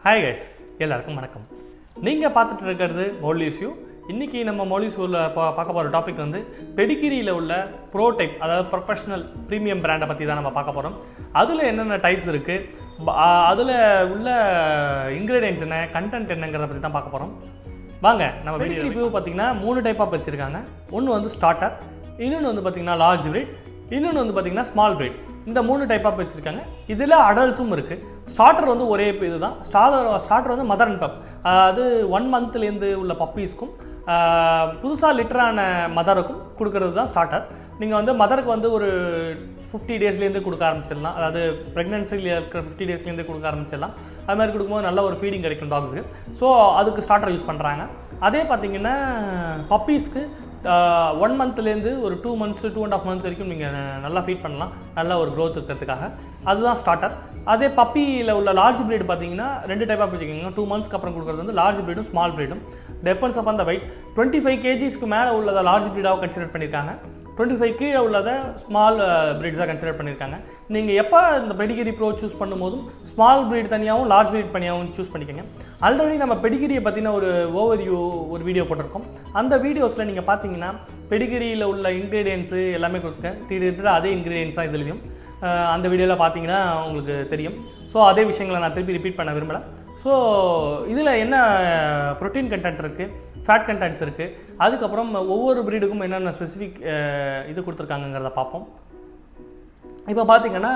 Hi guys, எல்லாருக்கும் வணக்கம். நீங்க பார்த்துட்டு இருக்கிறது Mowli issue. இன்னைக்கு நம்ம Mowli issue-ல பார்க்க போற டாபிக் வந்து பெடிகிரியில உள்ள ப்ரோ டைப், அதாவது ப்ரொஃபஷனல் பிரீமியம் பிராண்டை பத்தி தான் நம்ம பார்க்க போறோம். அதுல என்னென்ன டைப்ஸ் இருக்கு, அதுல உள்ள இன்கிரிடியன்ட்ஸ் என்ன, கண்டென்ட் என்னங்கறத பத்தி தான் பார்க்க போறோம். வாங்க நம்ம பெடிகிரி ரிவ்யூ பாத்தீங்கன்னா 3 டைப்பா பிரிச்சிருக்காங்க. ஒன்னு வந்து ஸ்டார்டர், இன்னொன்னு வந்து பாத்தீங்கன்னா லார்ஜ் பிரீட், இன்னொன்னு வந்து பாத்தீங்கன்னா ஸ்மால் பிரீட். இந்த 3 டைப்பாக வச்சுருக்காங்க. இதில் அடல்ட்ஸும் இருக்குது. ஸ்டார்டர் வந்து ஒரே இதுதான். ஸ்டார்டர் வந்து மதர் அண்ட் பப், அது 1 மந்த்லேருந்து உள்ள பப்பீஸ்க்கும் புதுசாக லிட்டரான மதருக்கும் கொடுக்கறது தான் ஸ்டார்டர். நீங்கள் வந்து மதருக்கு வந்து ஒரு 50 டேஸ்லேருந்து கொடுக்க ஆரம்பிச்சிடலாம். அதாவது ப்ரெக்னென்சியில் இருக்கிற 50 டேஸ்லேருந்து கொடுக்க ஆரம்பிச்சிடலாம். அது மாதிரி கொடுக்கும்போது நல்ல ஒரு ஃபீடிங் கிடைக்கும் டாக்ஸுக்கு. ஸோ அதுக்கு ஸ்டார்டர் யூஸ் பண்ணுறாங்க. அதே பார்த்தீங்கன்னா பப்பீஸ்க்கு 1 மந்த்லேருந்து ஒரு 2 மந்த்ஸ் 2.5 மந்த்ஸ் வரைக்கும் நீங்கள் நல்லா ஃபீட் பண்ணலாம், நல்ல ஒரு க்ரோத் இருக்கிறதுக்காக. அதுதான் ஸ்டார்டர். அதே பப்பியில் உள்ள லார்ஜ் பிரீடு பார்த்தீங்கன்னா 2 டைப்பாக பிடிச்சிக்கிங்க. 2 மந்த்ஸ்க்கு அப்புறம் கொடுக்குறது வந்து லார்ஜ் பிரீடும் ஸ்மால் பிரீடும். Depends upon the weight. 25 kgsக்கு மேலே உள்ளதை லார்ஜ் பிரீடாக கன்சிடர் பண்ணியிருக்காங்க. 25 கீழே உள்ளதை ஸ்மால் பிரீட்ஸாக கன்சிடர் பண்ணியிருக்காங்க. நீங்கள் எப்போ இந்த பெடிகிரி ப்ரோ சூஸ் பண்ணும்போதும் ஸ்மால் பிரீட் தனியாகவும் லார்ஜ் பிரீட் தனியாகவும் சூஸ் பண்ணிக்கோங்க. ஆல்ரெடி நம்ம பெடிகிரியை பற்றின ஒரு வீடியோ போட்டிருக்கோம். அந்த வீடியோஸில் நீங்கள் பார்த்தீங்கன்னா பெடிகிரியில் உள்ள இன்க்ரீடியன்ஸு எல்லாமே கொடுத்துருக்கேன். கிட்டத்தட்ட அதே இன்க்ரீடியன்ஸ் தான் இதுலேயும். அந்த வீடியோவில் பார்த்தீங்கன்னா உங்களுக்கு தெரியும். ஸோ அதே விஷயங்களை நான் திருப்பி ரிப்பீட் பண்ண விரும்பலை. ஸோ இதில் என்ன ப்ரோட்டீன் கண்டென்ட் இருக்குது, ஃபேட் கண்டென்ட்ஸ் இருக்குது, அதுக்கப்புறம் ஒவ்வொரு ப்ரீடுக்கும் என்னென்ன ஸ்பெசிஃபிக் இது கொடுத்துருக்காங்கங்கிறத பார்ப்போம். இப்போ பார்த்தீங்கன்னா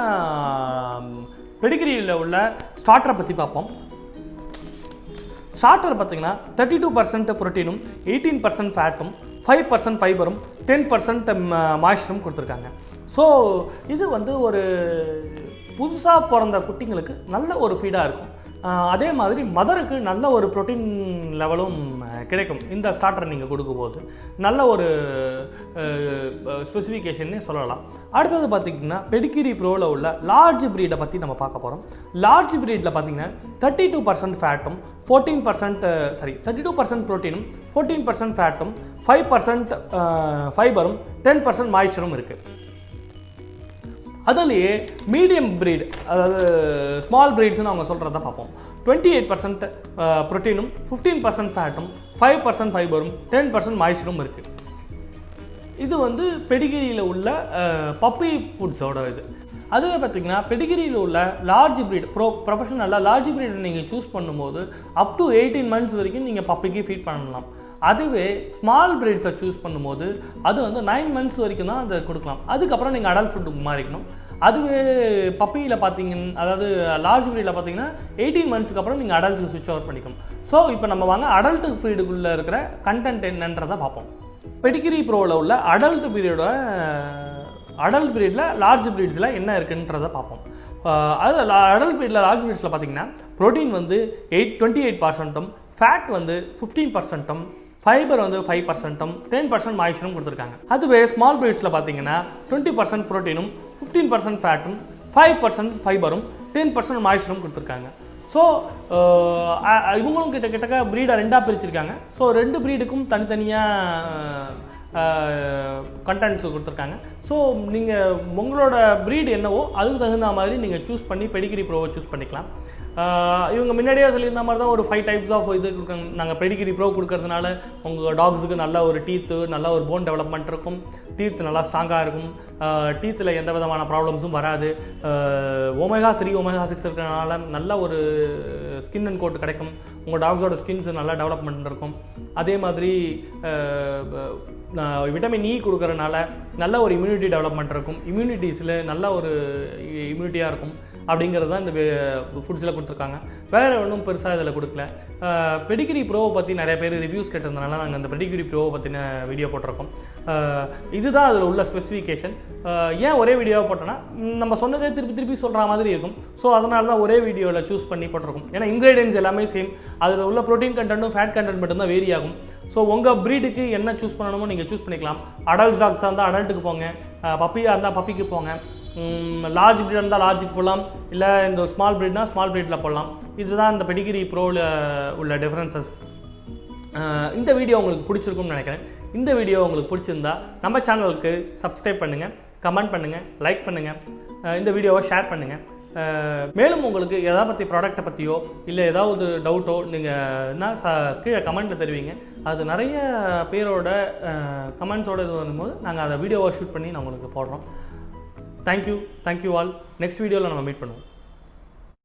பெடிகிரியில் உள்ள ஸ்டார்டரை பற்றி பார்ப்போம். ஸ்டார்டர் பார்த்தீங்கன்னா 32% ப்ரோட்டீனும் 18% ஃபேட்டும் 5% ஃபைபரும் 10% மாய்ஸ்சரும் கொடுத்துருக்காங்க. ஸோ இது வந்து ஒரு புதுசாக பிறந்த குட்டிங்களுக்கு நல்ல ஒரு ஃபீடாக இருக்கும். அதே மாதிரி மதருக்கு நல்ல ஒரு ப்ரோட்டீன் லெவலும் கிடைக்கும். இந்த ஸ்டார்டர் நீங்கள் கொடுக்கும்போது நல்ல ஒரு ஸ்பெசிஃபிகேஷன்னே சொல்லலாம். அடுத்தது பார்த்திங்கன்னா பெடிகிரி ப்ரோவில் உள்ள லார்ஜ் ப்ரீடை பற்றி நம்ம பார்க்க போகிறோம். லார்ஜ் ப்ரீடில் பார்த்திங்கன்னா 32% ஃபேட்டும் 32% ப்ரோட்டீனும் 14% ஃபேட்டும் 5% ஃபைபரும் 10% மாய்ஸ்சரும் இருக்குது. அதுலேயே மீடியம் ப்ரீட், அதாவது ஸ்மால் ப்ரீட்ஸ்னு அவங்க சொல்கிறத பார்ப்போம். 28% ப்ரோட்டீனும் 15% ஃபேட்டும் 5% ஃபைபரும் 10% மாய்ஸ்சரும் இருக்குது. இது வந்து பெடிகிரியில் உள்ள பப்பி ஃபுட்ஸோட இது. அதுவே பார்த்திங்கன்னா பெடிகிரியில் உள்ள லார்ஜ் ப்ரீட் ப்ரொஃபஷனலாக லார்ஜ் ப்ரீடை நீங்கள் சூஸ் பண்ணும்போது அப் டு 18 மந்த்ஸ் வரைக்கும் நீங்கள் பப்பிக்கு ஃபீட் பண்ணலாம். அதுவே ஸ்மால் பிரீட்ஸை சூஸ் பண்ணும்போது அது வந்து 9 மந்த்ஸ் வரைக்கும் தான் அதை கொடுக்கலாம். அதுக்கப்புறம் நீங்கள் அடல்ட் ஃபுட்டுக்கு மாறிக்கணும். அதுவே பப்பியில் பார்த்தீங்கன்னா, அதாவது லார்ஜ் பிரீடில் பார்த்தீங்கன்னா 18 மந்த்ஸ்க்கு அப்புறம் நீங்கள் அடல்ட்டுக்கு ஸ்விட்ச் ஓவர் பண்ணிக்கணும். ஸோ இப்போ நம்ம வாங்க அடல்ட் ஃபீடுக்குள்ளே இருக்கிற கண்டென்ட் என்னன்றதை பார்ப்போம். பெடிகிரி ப்ரோவில் உள்ள அடல்ட் பிரீடில் லார்ஜ் பிரீட்ஸில் என்ன இருக்குன்றதை பார்ப்போம். அது அடல்ட் பிரீடில் லார்ஜ் பிரீட்ஸில் பார்த்தீங்கன்னா ப்ரோட்டீன் வந்து 28%, ஃபேட் வந்து 15%, ஃபைபர் வந்து 5%, 10% மாய்ஸ்சரும் கொடுத்துருக்காங்க. அதுவே ஸ்மால் பிரீட்ஸில் பார்த்தீங்கன்னா 20% ப்ரோட்டீனும் 15% ஃபேட்டும் 5% ஃபைபரும் 10% மாய்ஸ்சரும் கொடுத்துருக்காங்க. ஸோ இவங்களும் கிட்டத்தட்ட ப்ரீடை 2ஆக பிரிச்சிருக்காங்க. ஸோ 2 ப்ரீடுக்கும் தனித்தனியாக கண்டென்ட்ஸ் கொடுத்துருக்காங்க. ஸோ நீங்கள் உங்களோட ப்ரீடு என்னவோ அதுக்கு தகுந்த மாதிரி நீங்கள் சூஸ் பண்ணி பெடிகிரி ப்ரோவை சூஸ் பண்ணிக்கலாம். இவங்க முன்னாடியே சொல்லியிருந்த மாதிரி தான் ஒரு 5 டைப்ஸ் ஆஃப் இது கொடுக்காங்க. நாங்கள் பெடிகிரி ப்ரோ கொடுக்கறதுனால உங்கள் டாக்ஸுக்கு நல்ல ஒரு டீத்து, நல்ல ஒரு போன் டெவலப்மெண்ட் இருக்கும், டீத் நல்லா ஸ்ட்ராங்காக இருக்கும், டீத்தில் எந்த விதமான ப்ராப்ளம்ஸும் வராது, ஒமேகா 3 ஒமேகா 6 இருக்கிறதுனால நல்ல ஒரு ஸ்கின் அண்ட் கோட் கிடைக்கும், உங்கள் டாக்ஸோட ஸ்கின்ஸ் நல்லா டெவலப்மெண்ட் இருக்கும். அதே மாதிரி விட்டமின் இ கொடுக்கறதுனால நல்ல ஒரு இம்யூனிட்டி டெவலப்மெண்ட் இருக்கும், இம்யூனிட்டிஸில் நல்ல ஒரு இம்யூனிட்டியாக இருக்கும். அப்படிங்கிறது தான் இந்த ஃபுட்ஸில் கொடுத்துருக்காங்க. வேறு ஒன்றும் பெருசாக இதில் கொடுக்கல. பெடிகிரி ப்ரோவை பற்றி நிறைய பேர் ரிவ்யூஸ் கேட்டதுனால நாங்கள் அந்த பெடிகிரி ப்ரோவை பற்றின வீடியோ போட்டிருக்கோம். இதுதான் அதில் உள்ள ஸ்பெசிஃபிகேஷன். ஏன் ஒரே வீடியோவை போட்டோன்னா நம்ம சொன்னதே திருப்பி சொல்கிற மாதிரி இருக்கும். ஸோ அதனால தான் ஒரே வீடியோவில் சூஸ் பண்ணி போட்டிருக்கோம். ஏன்னா இன்க்ரீடியன்ஸ் எல்லாமே சேம். அதில் உள்ள ப்ரோட்டீன் கண்டென்ட்டும் ஃபேட் கண்டென்ட் மட்டும்தான் வேரி ஆகும். ஸோ உங்கள் ப்ரீடுக்கு என்ன சூஸ் பண்ணணுமோ நீங்கள் சூஸ் பண்ணிக்கலாம். அடல்ட் டாக்ஸாக இருந்தால் அடல்ட்டுக்கு போங்க, பப்பியாக இருந்தால் பப்பிக்கு போங்க, லார்ஜ் ப்ரீடாக இருந்தால் லார்ஜுக்கு போகலாம், இல்லை இந்த ஸ்மால் ப்ரீட்னா ஸ்மால் ப்ரீடில் போடலாம். இதுதான் இந்த பெடிகிரி ப்ரோவில் உள்ள டிஃப்ரென்சஸ். இந்த வீடியோ உங்களுக்கு பிடிச்சிருக்கும்னு நினைக்கிறேன். இந்த வீடியோ உங்களுக்கு பிடிச்சிருந்தா நம்ம சேனலுக்கு சப்ஸ்கிரைப் பண்ணுங்கள், கமெண்ட் பண்ணுங்கள், லைக் பண்ணுங்கள், இந்த வீடியோவை ஷேர் பண்ணுங்கள். மேலும் உங்களுக்கு எதாவது பற்றி ப்ராடக்ட்டை பற்றியோ இல்லை ஏதாவது டவுட்டோ நீங்கள் என்ன கீழே கமெண்ட்டில் தெரிவிங்க. அது நிறைய பேரோட கமெண்ட்ஸோடு இது வரும்போது நாங்கள் அதை வீடியோவாக ஷூட் பண்ணி நான் உங்களுக்கு போடுறோம். Thank you all. நெக்ஸ்ட் வீடியோவில் நம்ம மீட் பண்ணுவோம்.